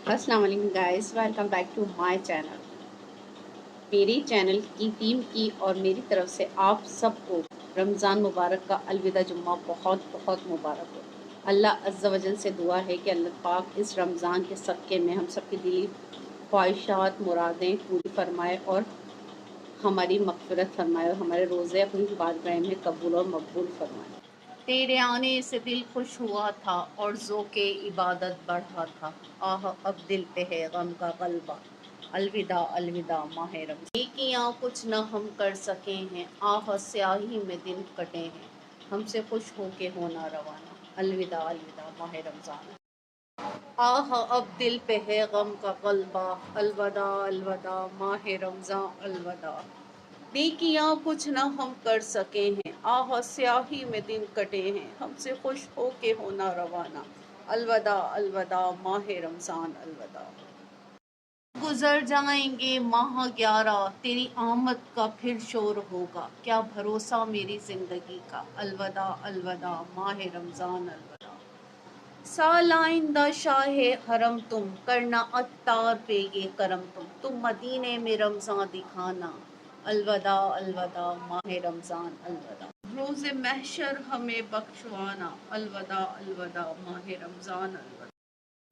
अस्सलाम वालेकुम guys, welcome back to my channel. मेरी चैनल की टीम की और मेरी तरफ से आप सबको रमज़ान मुबारक का अलविदा जुम्मा बहुत बहुत मुबारक हो। अल्लाह अज़्ज़ा वजल से दुआ है कि अल्लाह पाक इस रमज़ान के सदक़े में हम सब की दिली ख्वाहिशात मुरादें पूरी फरमाए और हमारी मग़फ़िरत फरमाए और हमारे रोज़े अपनी बारगाह में कबूल और मकबूल फरमाए। तेरे आने से दिल खुश हुआ था और ज़ौक़े इबादत बढ़ा था। आह अब दिल पे है गम का ग़ल्बा, अलविदा अलविदा माह रमज़ान। नेकियां कुछ न हम कर सके हैं, आह स्याही में दिन कटे हैं, हमसे खुश हो के होना रवाना, अलविदा अलविदा माह रमज़ान। आह अब दिल पे है गम का ग़ल्बा, अलविदा अलविदा माह रमज़ान, अलविदा। नेकियां कुछ न हम कर सके हैं, आह स्याही में दिन कटे हैं, हमसे खुश हो के होना रवाना, अलविदा अलविदा माह रमज़ान, अलविदा। गुजर जाएंगे माह 11, तेरी आमद का फिर शोर होगा, क्या भरोसा मेरी जिंदगी का, अलविदा अलविदा माह रमज़ान, अलविदा। सालाइंदा शाहे हरम तुम, करना अत्तार पे ये करम तुम मदीने में रमज़ान दिखाना, अलविदा अलविदा माह रमज़ान, अलविदा। रोज़े महशर हमें बख्शवाना, अलविदा अलविदा माह रमज़ान, अलविदा।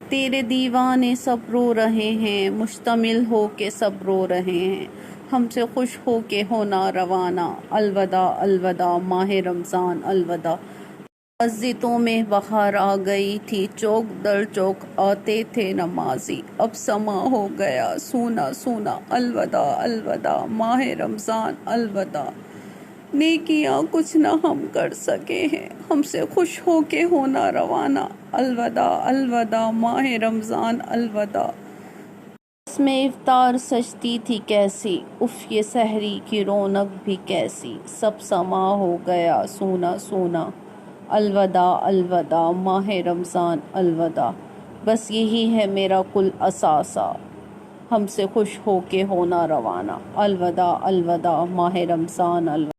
तेरे दीवाने सब रो रहे हैं, मुश्तमिल हो के सब रो रहे हैं, हमसे खुश हो के होना रवाना, अलविदा अलविदा माह रमज़ान, अलविदा। मस्जिदों में बहार आ गई थी, चौक दर चौक आते थे नमाजी, अब समा हो गया सूना सूना, अलविदा अलविदा माह रमज़ान, अलविदा। नेकियां कुछ न हम कर सके हैं, हमसे खुश हो के होना रवाना, अलविदा अलविदा माह रमज़ान, अलविदा। इसमें इफ्तार सजती थी कैसी, उफ ये सहरी की रौनक भी कैसी, सब समा हो गया सूना सूना, अलविदा अलविदा माह रमज़ान, अलविदा। बस यही है मेरा कुल असासा, हमसे खुश हो के होना रवाना, अलविदा अलविदा माह रमज़ान, अलविदा।